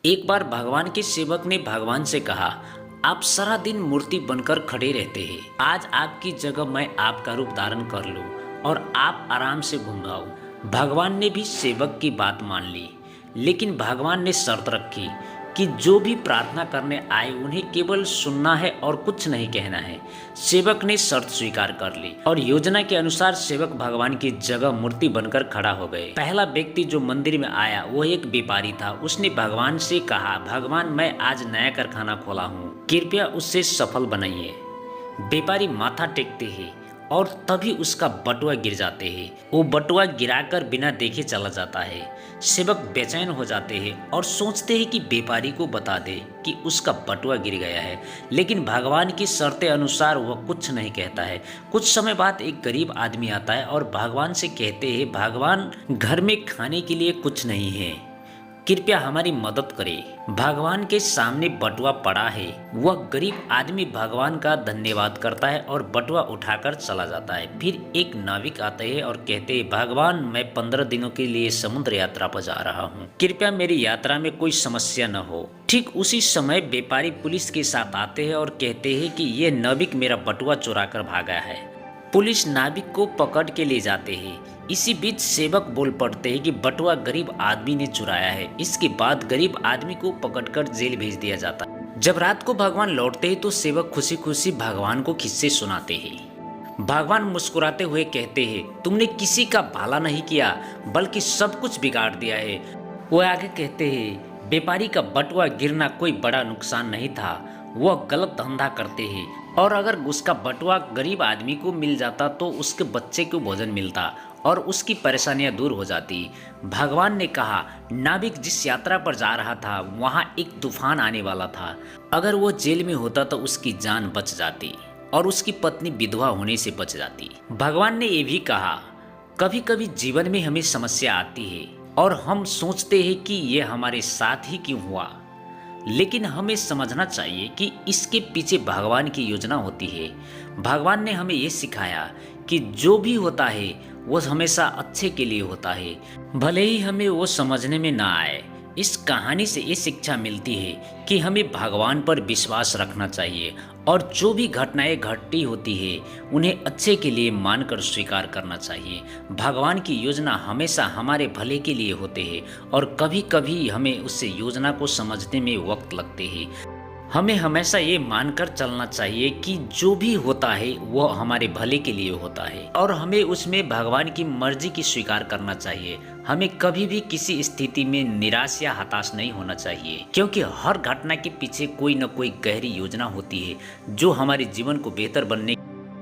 एक बार भगवान के सेवक ने भगवान से कहा, आप सारा दिन मूर्ति बनकर खड़े रहते हैं। आज आपकी जगह मैं आपका रूप धारण कर लूं और आप आराम से घूम आओ। भगवान ने भी सेवक की बात मान ली, लेकिन भगवान ने शर्त रखी कि जो भी प्रार्थना करने आए उन्हें केवल सुनना है और कुछ नहीं कहना है। सेवक ने शर्त स्वीकार कर ली और योजना के अनुसार सेवक भगवान की जगह मूर्ति बनकर खड़ा हो गए। पहला व्यक्ति जो मंदिर में आया वो एक व्यापारी था। उसने भगवान से कहा, भगवान मैं आज नया कारखाना खोला हूँ, कृपया उससे सफल बनाइए। व्यापारी माथा टेकते हैं और तभी उसका बटुआ गिर जाते हैं। वो बटुआ गिराकर बिना देखे चला जाता है। सेवक बेचैन हो जाते हैं और सोचते हैं कि व्यापारी को बता दे कि उसका बटुआ गिर गया है, लेकिन भगवान की शर्तें अनुसार वह कुछ नहीं कहता है। कुछ समय बाद एक गरीब आदमी आता है और भगवान से कहते हैं, भगवान घर में खाने के लिए कुछ नहीं है, कृपया हमारी मदद करें। भगवान के सामने बटुआ पड़ा है। वह गरीब आदमी भगवान का धन्यवाद करता है और बटुआ उठाकर चला जाता है। फिर एक नाविक आते हैं और कहते हैं, भगवान मैं 15 दिनों के लिए समुद्र यात्रा पर जा रहा हूँ, कृपया मेरी यात्रा में कोई समस्या न हो। ठीक उसी समय व्यापारी पुलिस के साथ आते हैं और कहते हैं कि ये नाविक मेरा बटुआ चुरा कर भागा है। पुलिस नाविक को पकड़ के ले जाते हैं। इसी बीच सेवक बोल पड़ते हैं कि बटुआ गरीब आदमी ने चुराया है। इसके बाद गरीब आदमी को पकड़कर जेल भेज दिया जाता है। जब रात को भगवान लौटते हैं तो सेवक खुशी खुशी भगवान को किस्से सुनाते हैं। भगवान मुस्कुराते हुए कहते हैं, तुमने किसी का भला नहीं किया बल्कि सब कुछ बिगाड़ दिया है। वो आगे कहते हैं, व्यापारी का बटुआ गिरना कोई बड़ा नुकसान नहीं था, वह गलत धंधा करते हैं और अगर उसका बटुआ गरीब आदमी को मिल जाता तो उसके बच्चे को भोजन मिलता और उसकी परेशानियां दूर हो जाती। भगवान ने कहा, नाविक जिस यात्रा पर जा रहा था वहां एक तूफान आने वाला था। अगर वो जेल में होता तो उसकी जान बच जाती और उसकी पत्नी विधवा होने से बच जाती। भगवान ने ये भी कहा, कभी कभी जीवन में हमें समस्या आती है और हम सोचते हैं कि ये हमारे साथ ही क्यों हुआ, लेकिन हमें समझना चाहिए कि इसके पीछे भगवान की योजना होती है। भगवान ने हमें ये सिखाया कि जो भी होता है वो हमेशा अच्छे के लिए होता है, भले ही हमें वो समझने में ना आए। इस कहानी से ये शिक्षा मिलती है कि हमें भगवान पर विश्वास रखना चाहिए और जो भी घटनाएं घटती होती है उन्हें अच्छे के लिए मानकर स्वीकार करना चाहिए। भगवान की योजना हमेशा हमारे भले के लिए होते हैं और कभी कभी हमें उससे योजना को समझने में वक्त लगते हैं। हमें हमेशा ये मानकर चलना चाहिए कि जो भी होता है वो हमारे भले के लिए होता है और हमें उसमें भगवान की मर्जी की स्वीकार करना चाहिए। हमें कभी भी किसी स्थिति में निराश या हताश नहीं होना चाहिए, क्योंकि हर घटना के पीछे कोई न कोई गहरी योजना होती है जो हमारे जीवन को बेहतर बनने